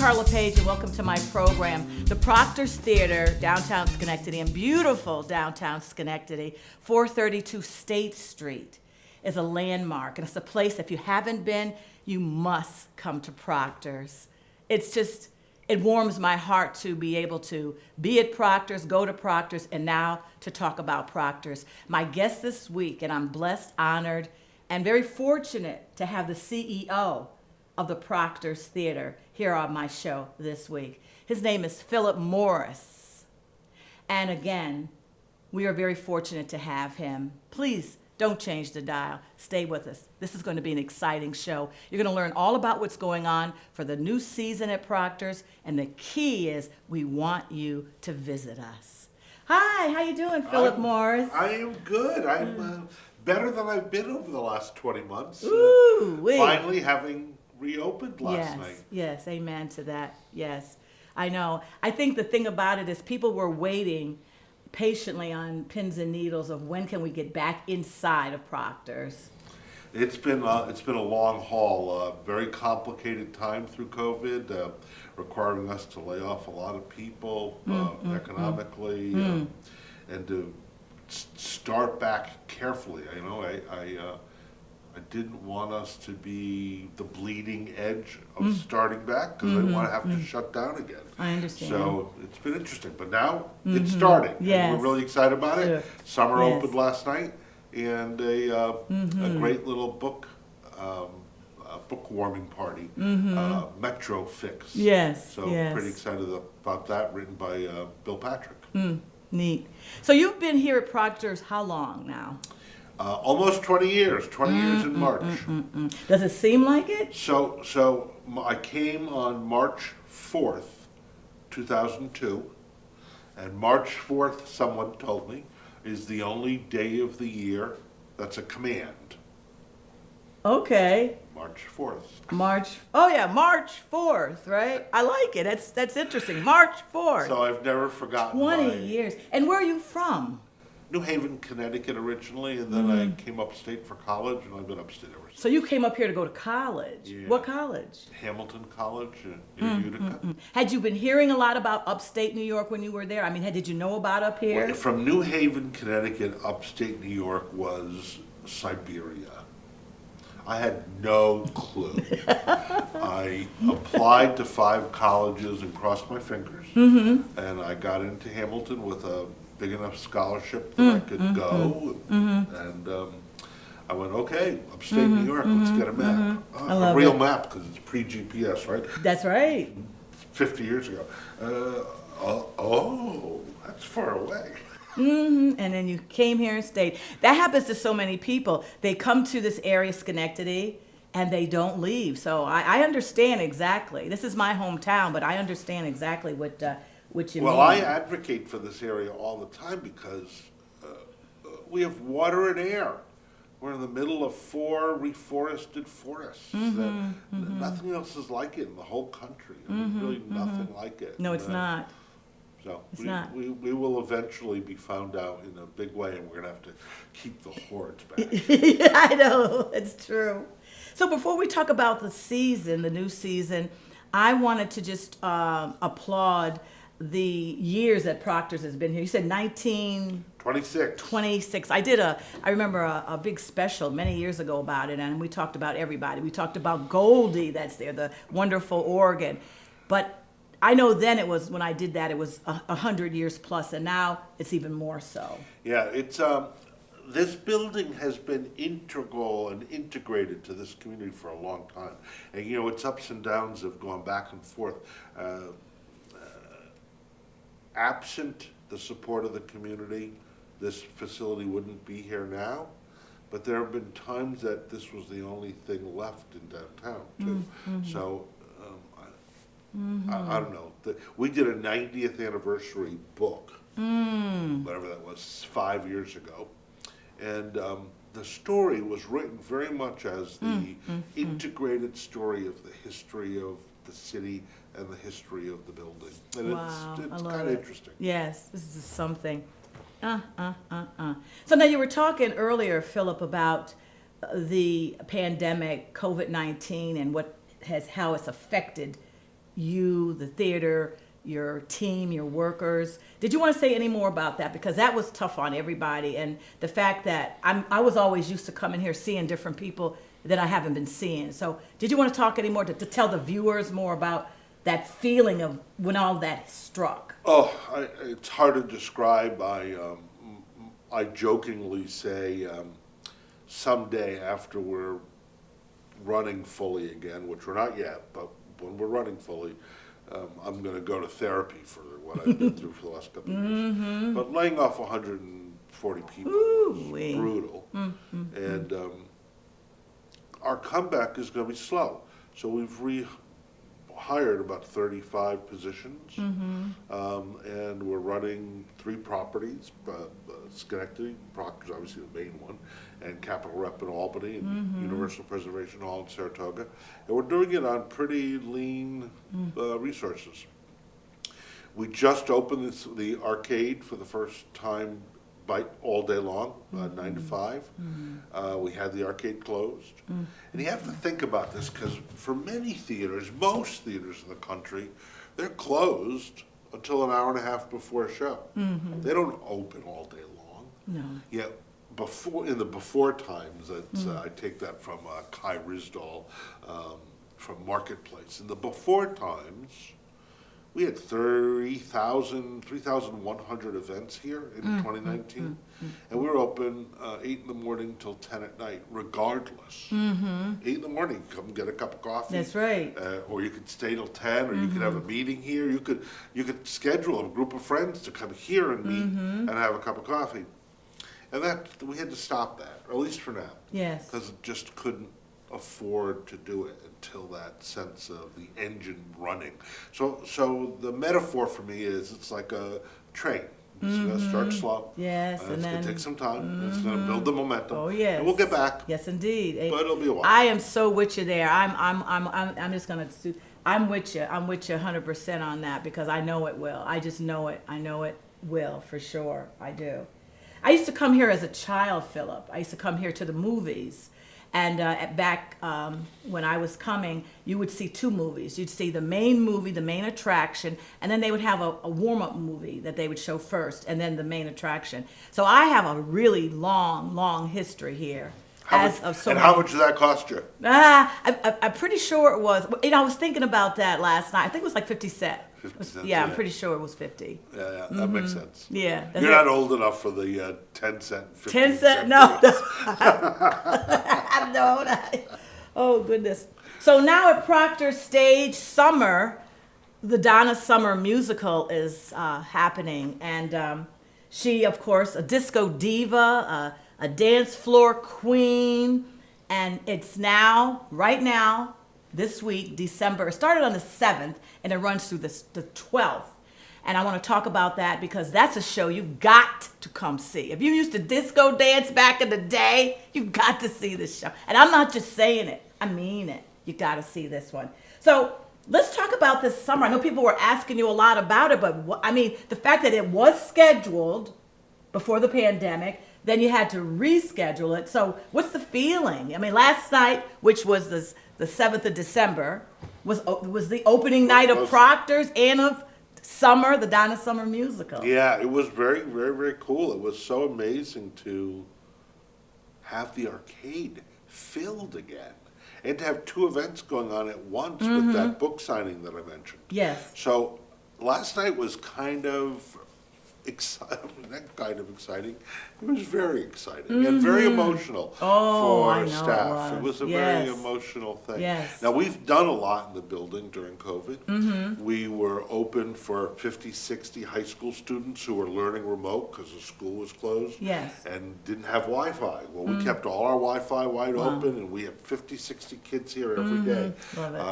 Carla Page, and welcome to my program. The Proctor's Theater, downtown Schenectady, in beautiful downtown Schenectady, 432 State Street, is a landmark, and it's a place, if you haven't been, you must come to Proctor's. It warms my heart to be able to be at Proctor's, go to Proctor's, and now to talk about Proctor's. My guest this week, and I'm blessed, honored, and very fortunate to have the CEO of the Proctor's Theater here on my show this week. His name is Philip Morris. And again, we are very fortunate to have him. Please don't change the dial. Stay with us. This is going to be an exciting show. You're going to learn all about what's going on for the new season at Proctor's, and the key is we want you to visit us. Hi, how you doing, Philip Morris? I am good. I'm better than I've been over the last 20 months. Finally having reopened last night. Yes, amen to that. Yes, I know. I think the thing about it is people were waiting patiently on pins and needles of when can we get back inside of Proctor's. It's been a long haul, very complicated time through COVID, requiring us to lay off a lot of people economically, and to start back carefully. You know, I didn't want us to be the bleeding edge of starting back because I didn't want to have to shut down again. I understand. So it's been interesting, but now it's starting. Yes. And we're really excited about it. Summer Yes. opened last night, and a great little book warming party, Metro Fix. Yes. So pretty excited about that, written by Bill Patrick. Neat. So you've been here at Proctor's how long now? Almost 20 years, 20 years in March. Does it seem like it? So I came on March 4th, 2002, and March 4th, someone told me, is the only day of the year that's a command. Okay. March 4th. March 4th, right? I like it. That's interesting. March 4th. So I've never forgotten 20 years. And where are you from? New Haven, Connecticut originally, and then I came upstate for college, and I've been upstate ever since. So you came up here to go to college. Yeah. What college? Hamilton College in Utica. Had you been hearing a lot about upstate New York when you were there? I mean, did you know about up here? Well, from New Haven, Connecticut, upstate New York was Siberia. I had no clue. I applied to 5 colleges and crossed my fingers, and I got into Hamilton with a big enough scholarship that I could go, and I went, okay, upstate New York, let's get a map. A real map, because it's pre-GPS, right? That's right. 50 years ago. That's far away. And then you came here and stayed. That happens to so many people. They come to this area, Schenectady, and they don't leave. So I understand exactly. This is my hometown, but I understand exactly what you mean. Well, I advocate for this area all the time because we have water and air. We're in the middle of 4 reforested forests. Nothing else is like it in the whole country. I mean, really nothing like it. No, it's not. So we will eventually be found out in a big way, and we're going to have to keep the hordes back. I know, it's true. So before we talk about the season, the new season, I wanted to just applaud the years that Proctor's has been here. You said 26. I remember a big special many years ago about it, and we talked about everybody. We talked about Goldie that's there, the wonderful organ. But I know then it was, when I did that, it was 100 years plus, and now it's even more so. Yeah, it's this building has been integral and integrated to this community for a long time. And, you know, its ups and downs have gone back and forth. Absent the support of the community, this facility wouldn't be here now. But there have been times that this was the only thing left in downtown, too. So, I don't know. We did a 90th anniversary book, whatever that was, 5 years ago. And the story was written very much as the integrated story of the history of the city and the history of the building. And it's kind of interesting. Yes, this is something. So now you were talking earlier, Philip, about the pandemic, COVID-19, and how it's affected you, the theater, your team, your workers. Did you want to say any more about that? Because that was tough on everybody. And the fact that I was always used to coming here seeing different people that I haven't been seeing. So did you want to talk any more to tell the viewers more about that feeling of when all that struck? Oh, it's hard to describe. I jokingly say someday after we're running fully again, which we're not yet, but when we're running fully, I'm going to go to therapy for what I've been through for the last couple of years. But laying off 140 people was brutal. And our comeback is going to be slow. So we've hired about 35 positions, and we're running 3 properties, Schenectady, Proctor's obviously the main one, and Capitol Rep in Albany, and Universal Preservation Hall in Saratoga. And we're doing it on pretty lean resources. We just opened the arcade for the first time all day long, 9 to 5. We had the arcade closed. And you have to think about this because for many theaters, most theaters in the country, they're closed until an hour and a half before a show. They don't open all day long. No. Yet in the before times, I take that from Kai Risdall from Marketplace. In the before times, we had 3,100 events here in 2019, and we were open 8 in the morning till 10 at night, regardless. 8 in the morning, come get a cup of coffee. That's right. Or you could stay till 10, or you could have a meeting here. You could schedule a group of friends to come here and meet and have a cup of coffee. And we had to stop that, or at least for now. Yes. Because it just couldn't afford to do it until that sense of the engine running. So the metaphor for me is it's like a train. It's going to start slow. Yes, and it's going to take some time. It's going to build the momentum. Oh yes. And we'll get back. Yes, indeed. But it'll be a while. I am so with you there. I'm just gonna. I'm with you. I'm with you 100% on that because I know it will. I just know it. I know it will for sure. I do. I used to come here as a child, Philip. I used to come here to the movies. And back when I was coming, you would see 2 movies. You'd see the main movie, the main attraction, and then they would have a warm-up movie that they would show first, and then the main attraction. So I have a really long, long history here. How much did that cost you? I'm pretty sure it was. I was thinking about that last night. I think it was like 50 cents. 50 cents, yeah, I'm pretty sure it was 50. Yeah, that makes sense. Yeah. You're not old enough for the 10 cent, 15 10 cent. No. No. Oh, goodness. So now at Proctor Stage Summer, the Donna Summer musical is happening. And she, of course, a disco diva, a dance floor queen. And it's now, right now, this week, December. It started on the 7th, and it runs through the 12th. And I want to talk about that because that's a show you've got to come see. If you used to disco dance back in the day, you've got to see this show. And I'm not just saying it. I mean it. You got to see this one. So let's talk about this summer. I know people were asking you a lot about it, but the fact that it was scheduled before the pandemic, then you had to reschedule it. So what's the feeling? I mean, last night, which was the 7th of December, was the opening night of Proctor's and of Summer, the Donna Summer musical. Yeah, it was very, very, very cool. It was so amazing to have the arcade filled again and to have 2 events going on at once with that book signing that I mentioned. Yes. So last night was kind of exciting. It was very exciting and very emotional for I know staff. It was a very emotional thing. Now, we've done a lot in the building during COVID. We were open for 50, 60 high school students who were learning remote because the school was closed and didn't have Wi-Fi. Well, we kept all our Wi-Fi wide open, and we had 50, 60 kids here every day. Love it.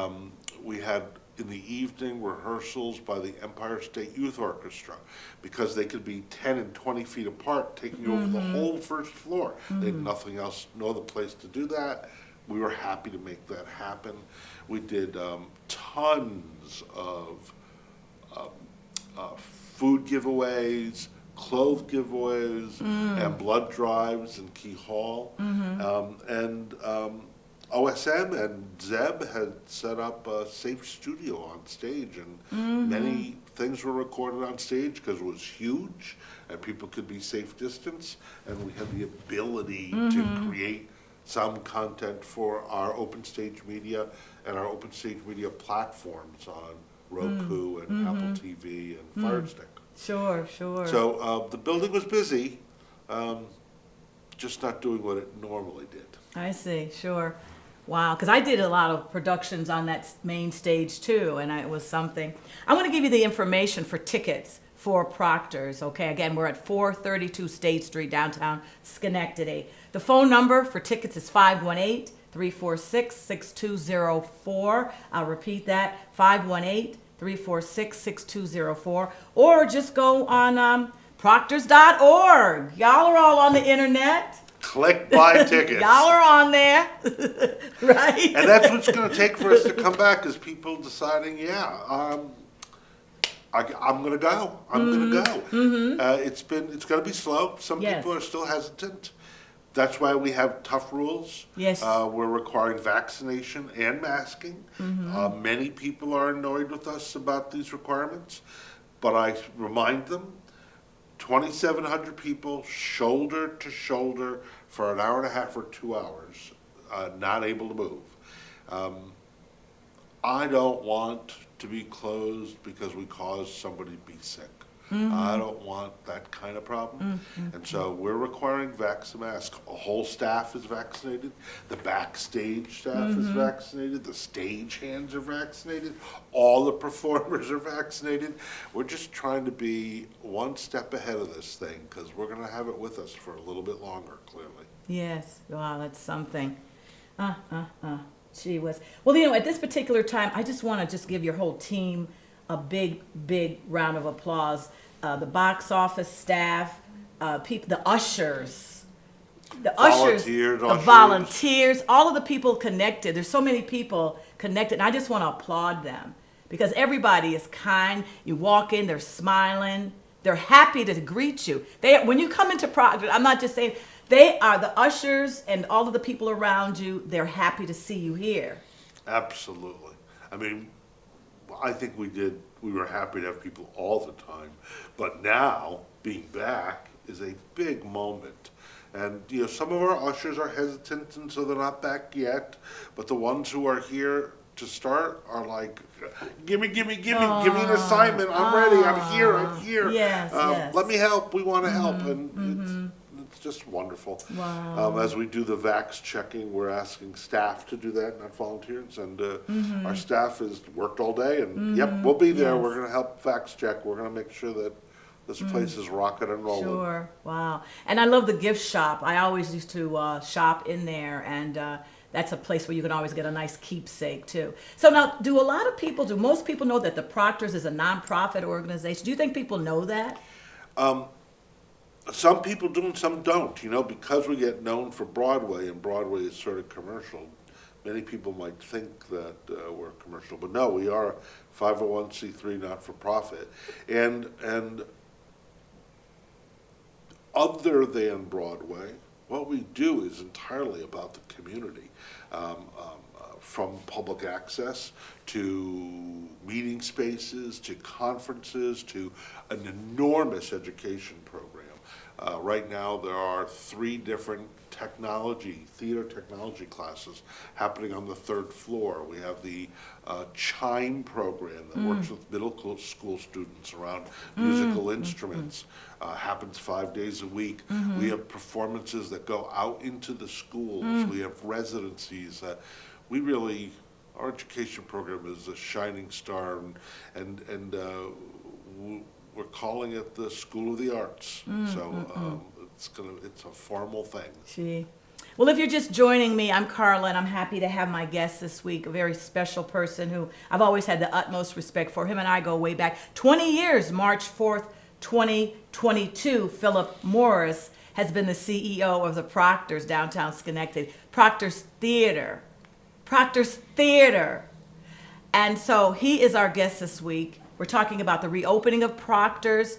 We had in the evening rehearsals by the Empire State Youth Orchestra because they could be 10 and 20 feet apart, taking over the whole first floor. They had nothing else, no other place to do that. We were happy to make that happen. We did tons of food giveaways, clothes giveaways, and blood drives in Key Hall. OSM and Zeb had set up a safe studio on stage, and many things were recorded on stage because it was huge and people could be safe distance, and we had the ability to create some content for our open stage media and our open stage media platforms on Roku and Apple TV and Fire Stick. Sure, sure. So the building was busy, just not doing what it normally did. I see, sure. Wow, because I did a lot of productions on that main stage too, and it was something. I want to give you the information for tickets for Proctor's, okay? Again, we're at 432 State Street, downtown Schenectady. The phone number for tickets is 518-346-6204. I'll repeat that, 518-346-6204. Or just go on proctors.org. Y'all are all on the internet. Click buy tickets. Y'all are on there, right? And that's what's going to take for us to come back, is people deciding, I'm going to go. I'm going to go. It's going to be slow. Some Yes. people are still hesitant. That's why we have tough rules. Yes. We're requiring vaccination and masking. Many people are annoyed with us about these requirements, but I remind them, 2,700 people shoulder to shoulder for an hour and a half or 2 hours, not able to move. I don't want to be closed because we caused somebody to be sick. I don't want that kind of problem. And so we're requiring mask. A whole staff is vaccinated. The backstage staff is vaccinated. The stage hands are vaccinated. All the performers are vaccinated. We're just trying to be one step ahead of this thing, because we're going to have it with us for a little bit longer, clearly. Yes, wow, that's something. Gee whiz. Well, you know, at this particular time, I just want to just give your whole team a big, big round of applause. The box office staff, the ushers, the volunteers, all of the people connected. There's so many people connected, and I just want to applaud them, because everybody is kind. You walk in, they're smiling, they're happy to greet you. When you come into Proctor, I'm not just saying, they are the ushers and all of the people around you. They're happy to see you here. Absolutely. I mean, I think we were happy to have people all the time, but now being back is a big moment. And you know, some of our ushers are hesitant, and so they're not back yet, but the ones who are here to start are like, give me an assignment, I'm ready, I'm here. Yes, yes. Let me help, we want to help. And it's just wonderful. Wow. As we do the vax checking, we're asking staff to do that, not volunteers. And our staff has worked all day, and yep, we'll be there. Yes. We're going to help vax check. We're going to make sure that this place is rocking and rolling. Sure, wow. And I love the gift shop. I always used to shop in there, and that's a place where you can always get a nice keepsake too. So now, do most people know that the Proctor's is a nonprofit organization? Do you think people know that? Some people do and some don't, you know, because we get known for Broadway, and Broadway is sort of commercial. Many people might think that we're commercial, but no, we are a 501c3 not-for-profit. And other than Broadway, what we do is entirely about the community, from public access to meeting spaces to conferences to an enormous education program. Right now, there are 3 different theater technology classes happening on the 3rd floor. We have the Chime program that works with middle school students around musical instruments. Happens 5 days a week. We have performances that go out into the schools. We have residencies. Our education program is a shining star, and we're calling it the School of the Arts. It's a formal thing. Gee. Well, if you're just joining me, I'm Carla, and I'm happy to have my guest this week, a very special person who I've always had the utmost respect for. Him and I go way back 20 years. March 4th, 2022, Philip Morris has been the CEO of the Proctor's downtown Schenectady. Proctor's Theater. And so he is our guest this week. We're talking about the reopening of Proctor's.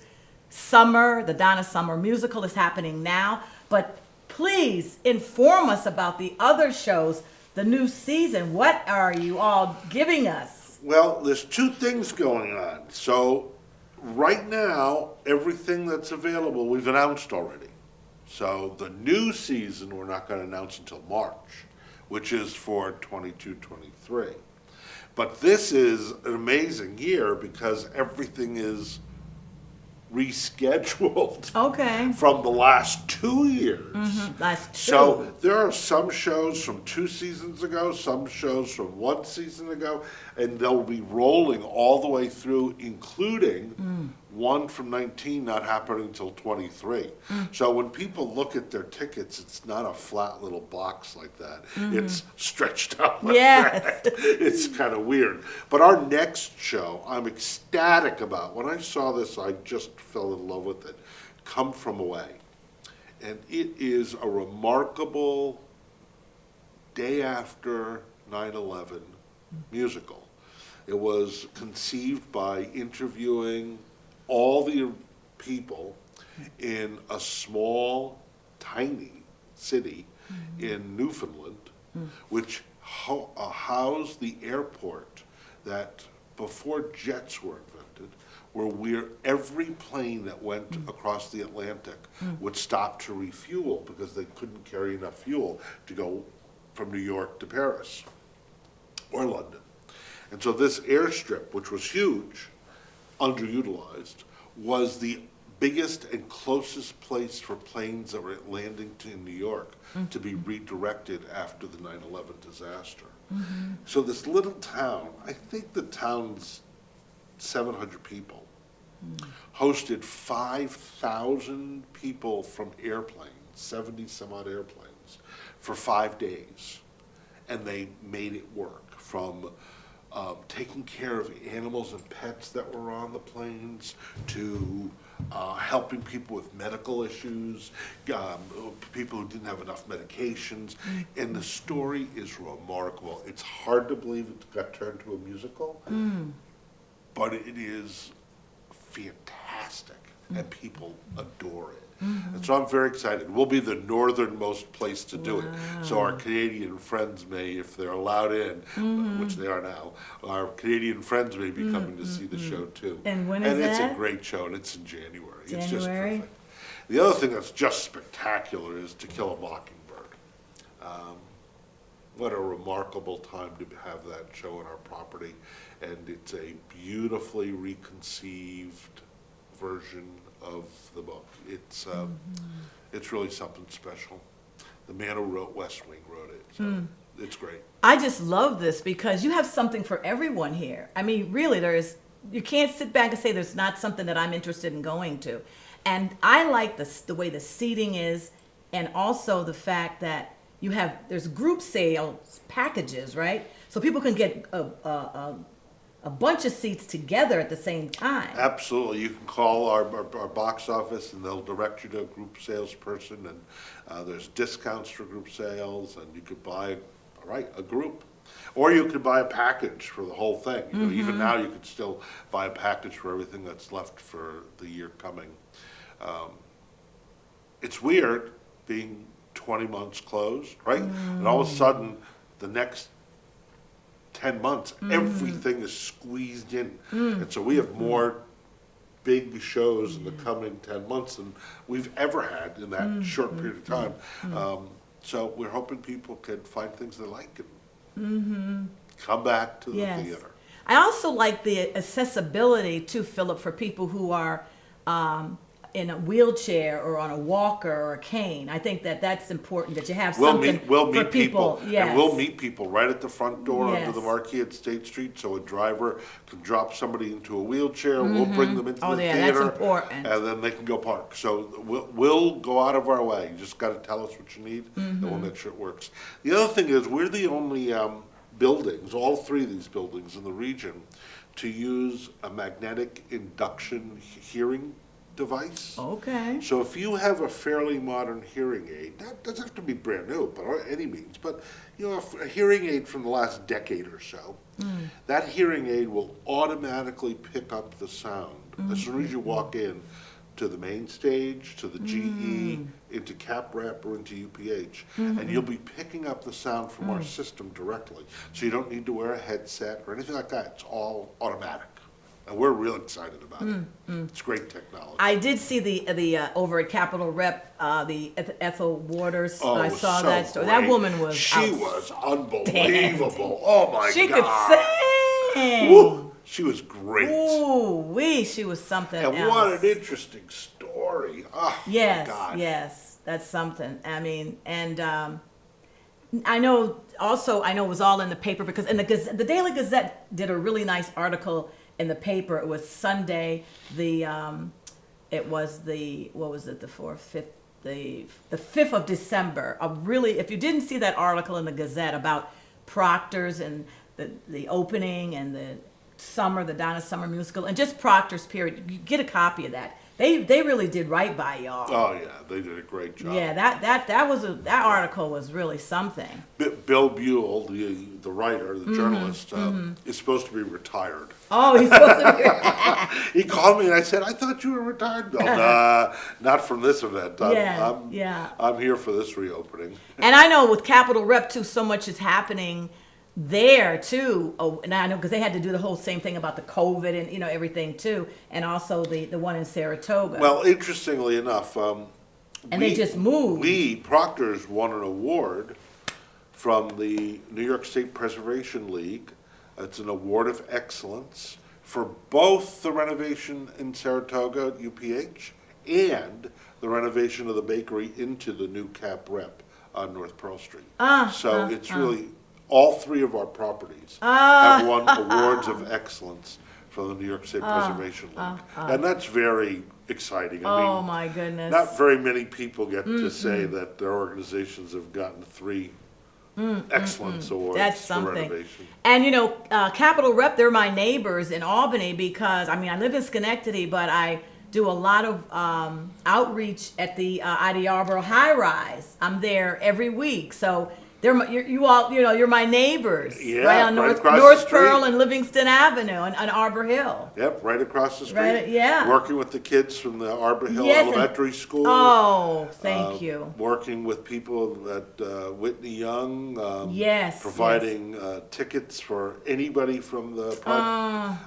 The Donna Summer musical is happening now. But please inform us about the other shows the new season. What are you all giving us? Well, there's two things going on. So right now, everything that's available, we've announced already. So the new season, we're not going to announce until March, which is for 22-23. But this is an amazing year because everything is rescheduled Okay. from the last 2 years. Last two. So there are some shows from 2 seasons ago, some shows from 1 season ago, and they'll be rolling all the way through, including one from 19 not happening until 23. So when people look at their tickets, it's not a flat little box like that. It's stretched out like Yes. that. It's kind of weird. But our next show, I'm ecstatic about. When I saw this, I just fell in love with it. Come From Away. And it is a remarkable day after 9/11 musical. It was conceived by interviewing all the people in a small, tiny city in Newfoundland, which housed the airport that before jets were invented, where every plane that went across the Atlantic would stop to refuel because they couldn't carry enough fuel to go from New York to Paris or London. And so this airstrip, which was huge, underutilized, was the biggest and closest place for planes that were landing in New York to be redirected after the 9/11 disaster. So this little town, I think the town's 700 people, hosted 5,000 people from airplanes, 70 some odd airplanes, for 5 days. And they made it work, from taking care of animals and pets that were on the planes to helping people with medical issues, people who didn't have enough medications. And the story is remarkable. It's hard to believe it got turned to a musical, but it is fantastic, and people adore it. And so I'm very excited. We'll be the northernmost place to do it. So our Canadian friends may, if they're allowed in, which they are now, our Canadian friends may be coming to see the show too. And when is And it's that? a great show, and it's in January. It's just January? perfect. The other thing that's just spectacular is To Kill a Mockingbird. What a remarkable time to have that show on our property. And it's a beautifully reconceived version of the book. It's really something special. The man who wrote West Wing wrote it, so it's great. I just love this because you have something for everyone here. I mean, really, you can't sit back and say there's not something that I'm interested in going to. And I like the way the seating is, and also the fact that there's group sales packages, right? So people can get a bunch of seats together at the same time. Absolutely. You can call our box office and they'll direct you to a group salesperson, and there's discounts for group sales, and you could buy a group. Or you could buy a package for the whole thing. You know, even now you could still buy a package for everything that's left for the year coming. It's weird being 20 months closed, right? And all of a sudden, the next 10 months, everything is squeezed in. And so we have more big shows in the coming 10 months than we've ever had in that short period of time. So we're hoping people can find things they like and come back to the theater. I also like the accessibility too, Philip, for people who are in a wheelchair or on a walker or a cane. I think that's important, that you have something We'll for meet people, Yes. and we'll meet people right at the front door under Yes. the marquee at State Street, so a driver can drop somebody into a wheelchair, we'll bring them into the theater. That's important. And then they can go park. So we'll go out of our way. You just gotta tell us what you need, and we'll make sure it works. The other thing is, we're the only buildings, all 3 of these buildings in the region, to use a magnetic induction hearing device. Okay. So if you have a fairly modern hearing aid, that doesn't have to be brand new by any means, but you know, a hearing aid from the last decade or so, that hearing aid will automatically pick up the sound as soon as you walk in to the main stage, to the GE, into Cap Rep, or into UPH. And you'll be picking up the sound from our system directly. So you don't need to wear a headset or anything like that. It's all automatic. And we're real excited about it. It's great technology. I did see the over at Capitol Rep, the Ethel Waters. Oh, I it was saw so that story. great. That woman was She was unbelievable. Oh my She God. could sing. Woo. She was great. Ooh, she was something And else. what an interesting story. Oh Yes, my God. yes, that's something. I mean, and I know it was all in the paper because in the Daily Gazette did a really nice article in the paper. It was Sunday. It was the 5th of December. If you didn't see that article in the Gazette about Proctor's and the opening and the Donna Summer musical, and just Proctor's period, you get a copy of that. They really did right by y'all. Oh yeah, they did a great job. Yeah, that article was really something. Bill Buell, the writer, the journalist, is supposed to be retired. Oh, he's supposed to be. He called me and I said, "I thought you were retired." Bill, nah, not from this event. I'm here for this reopening. And I know with Capitol Rep too, so much is happening there too. Oh, and I know because they had to do the whole same thing about the COVID and everything too, and also the one in Saratoga. Well, interestingly enough, they just moved. Proctor's won an award from the New York State Preservation League. It's an award of excellence for both the renovation in Saratoga at UPH and the renovation of the bakery into the new Cap Rep on North Pearl Street. So it's really, all three of our properties have won awards of excellence from the New York State Preservation League. And that's very exciting. I mean, my goodness. not very many people get to say that their organizations have gotten 3 excellence awards That's for something. renovation. And Capitol Rep, they're my neighbors in Albany because I live in Schenectady, but I do a lot of outreach at the Ida Yarborough High Rise. I'm there every week, so you're my neighbors, Yeah, right on right across the North street. Pearl and Livingston Avenue and Arbor Hill. Yep, right across the street. Right, yeah. Working with the kids from the Arbor Hill Yes, and- Elementary School. Oh, thank you. Working with people at Whitney Young. Yes, Providing tickets for anybody from the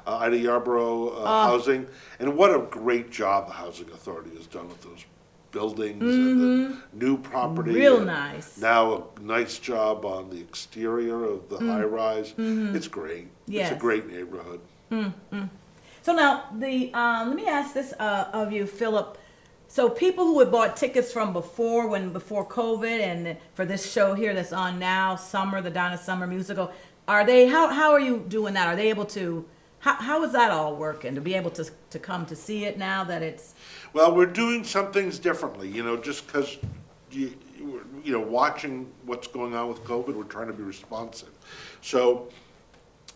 Ida Yarborough housing. And what a great job the Housing Authority has done with those buildings and the new property. Real and nice. Now a nice job on the exterior of the high rise. It's great. Yes. It's a great neighborhood. So now let me ask this of you, Philip. So people who had bought tickets from before COVID and for this show here that's on now, the Donna Summer musical, how are you doing that? Are they able to, how is that all working to be able to come to see it now that it's? Well, we're doing some things differently, just because, watching what's going on with COVID, we're trying to be responsive. So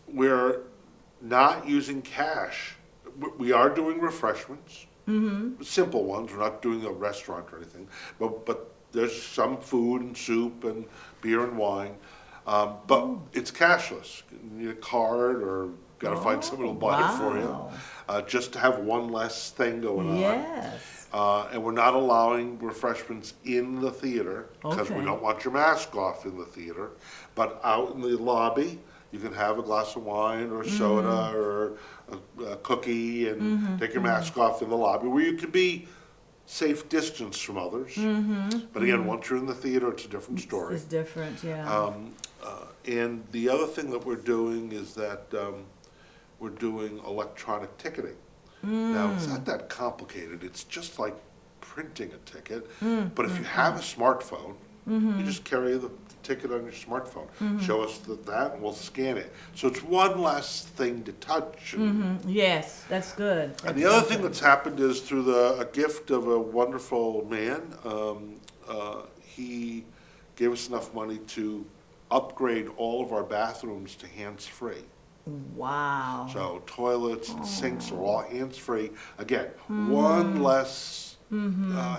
we're not using cash. We are doing refreshments, simple ones. We're not doing a restaurant or anything, but there's some food and soup and beer and wine, but it's cashless. You need a card or got to find someone who'll buy it for you, just to have one less thing going on. Yes. And we're not allowing refreshments in the theater because we don't want your mask off in the theater. But out in the lobby, you can have a glass of wine or soda or a cookie and take your mask off in the lobby where you can be safe distance from others. But again, once you're in the theater, it's a different story. It's different, yeah. And the other thing that we're doing is that we're doing electronic ticketing. Now, it's not that complicated. It's just like printing a ticket. But if you have a smartphone, you just carry the ticket on your smartphone. Show us that and we'll scan it. So it's one less thing to touch. Yes, that's good. And the other thing that's happened is through a gift of a wonderful man, he gave us enough money to upgrade all of our bathrooms to hands-free. Wow. So toilets and sinks are all hands-free. Again, one less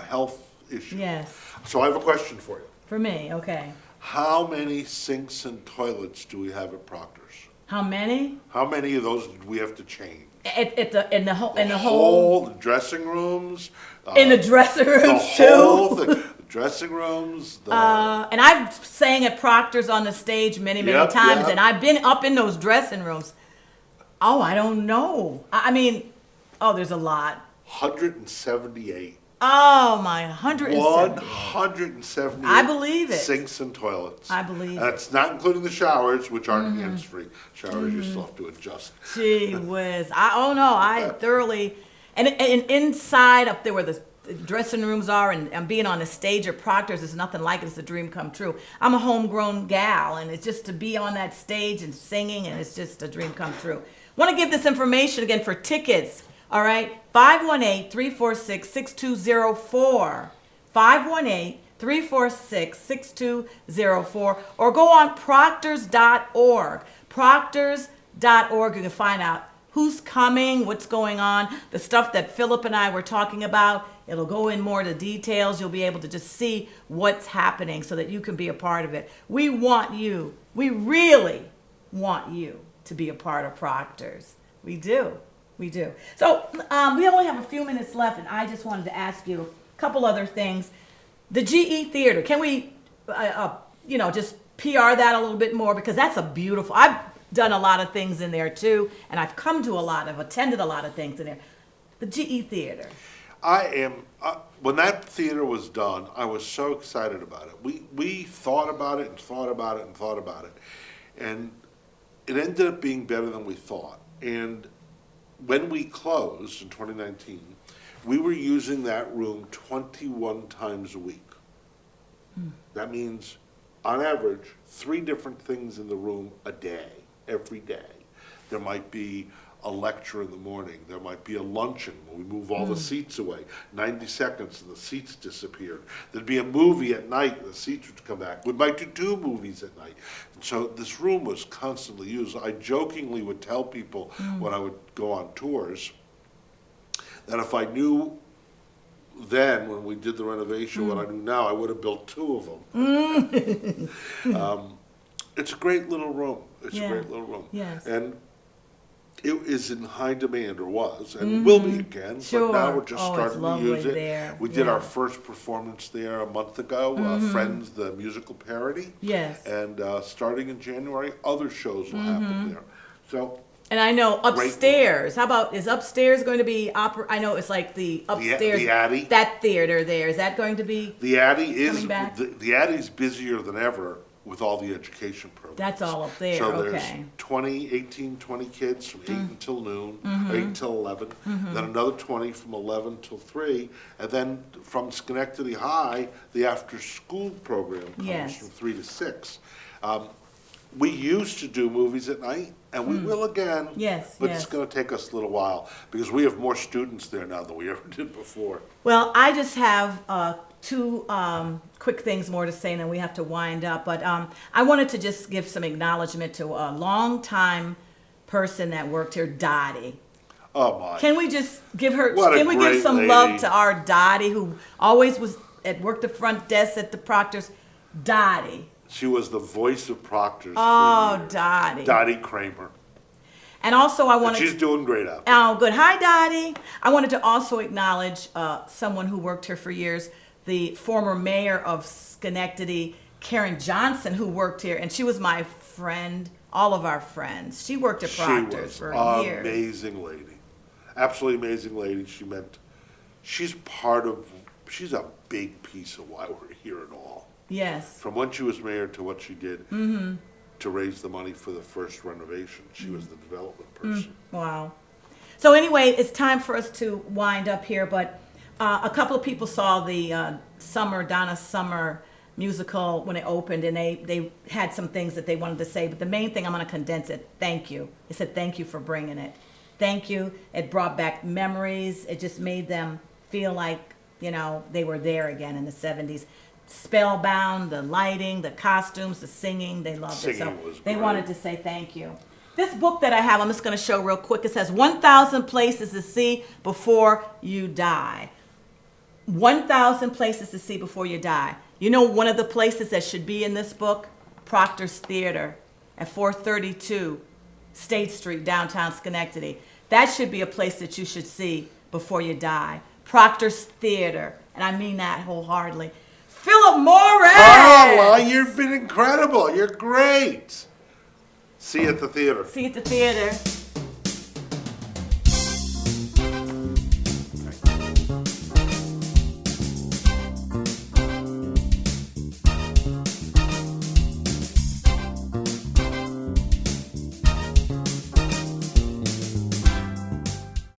health issue. Yes. So I have a question for you. For me, okay. How many sinks and toilets do we have at Proctor's? How many? How many of those did we have to change? In the whole The dressing rooms. in the dressing The rooms whole too. thing. The dressing rooms. And I've sang at Proctor's on the stage many Yep, times, yep. and I've been up in those dressing rooms. Oh, I don't know. I mean, there's a lot. 178. Oh my, 170. 178. I believe it. Sinks and toilets. I believe it. That's not including the showers, which aren't hands-free. Showers you still have to adjust. Gee whiz. I thoroughly, and inside up there where the dressing rooms are and being on the stage at Proctor's is nothing like it. It's a dream come true. I'm a homegrown gal, and it's just to be on that stage and singing, and it's just a dream come true. Want to give this information again for tickets, all right? 518-346-6204. 518-346-6204, or go on proctors.org. Proctors.org. You can find out who's coming, what's going on, the stuff that Philip and I were talking about. It'll go in more to details. You'll be able to just see what's happening so that you can be a part of it. We want you. We really want you to be a part of Proctor's. We do. We do. So we only have a few minutes left, and I just wanted to ask you a couple other things. The GE Theater, can we, just PR that a little bit more? Because that's a beautiful, I've done a lot of things in there too, and I've attended a lot of things in there. The GE Theater. When that theater was done, I was so excited about it. We thought about it and thought about it and thought about it. And it ended up being better than we thought. And when we closed in 2019, we were using that room 21 times a week. That means, on average, 3 different things in the room a day, every day. There might be a lecture in the morning. There might be a luncheon where we move all the seats away. 90 seconds and the seats disappear. There'd be a movie at night and the seats would come back. We might do 2 movies at night. And so this room was constantly used. I jokingly would tell people when I would go on tours that if I knew then, when we did the renovation, what I knew now, I would have built 2 of them. It's a great little room. It's a great little room. Yes. And it is in high demand, or was, and will be again. Sure. But now we're just Oh, it's starting to lovely use it. there. We did Yeah. our first performance there a month ago, Friends, the musical parody. Yes. And starting in January, other shows will happen there. So And I know upstairs, how about, is upstairs going to be I know it's like the upstairs. the Addy. That theater there, is that going to be? the Addy is Coming back? the Addy's busier than ever with all the education programs. That's all up there, So there's okay. 20 kids from 8 until noon, 8 until 11, then another 20 from 11 till 3, and then from Schenectady High, the after-school program comes Yes. from 3 to 6. We used to do movies at night, and we will again. Yes, But yes. it's going to take us a little while, because we have more students there now than we ever did before. Well, I just have 2 quick things more to say, and then we have to wind up. But I wanted to just give some acknowledgement to a longtime person that worked here, Dottie. Oh, my. Can we just give her? What a Can we give great some lady. love to our Dottie, who always worked the front desk at the Proctor's? Dottie. She was the voice of Proctor's Oh, for years. Dottie. Dottie Kramer. And also, I And wanted. she's doing great out there. Oh, good. Hi, Dottie. I wanted to also acknowledge someone who worked here for years, the former mayor of Schenectady, Karen Johnson, who worked here, and she was my friend, all of our friends. She worked at Proctor's for years. Amazing lady. Absolutely amazing lady. She's a big piece of why we're here at all. Yes. From when she was mayor to what she did to raise the money for the first renovation. She was the development person. Wow. So anyway, it's time for us to wind up here, but a couple of people saw the Donna Summer musical when it opened, and they had some things that they wanted to say, but the main thing, I'm going to condense it. Thank you. They said thank you for bringing it. Thank you. It brought back memories. It just made them feel like, they were there again in the 70s. Spellbound, the lighting, the costumes, the singing, they loved it. So Singing was they great. wanted to say thank you. This book that I have, I'm just going to show real quick. It says 1,000 Places to See Before You Die. 1,000 Places to See Before You Die. You know one of the places that should be in this book? Proctor's Theater at 432 State Street, downtown Schenectady. That should be a place that you should see before you die. Proctor's Theater, and I mean that wholeheartedly. Philip Morris! Carla, you've been incredible. You're great. See you at the theater. See you at the theater.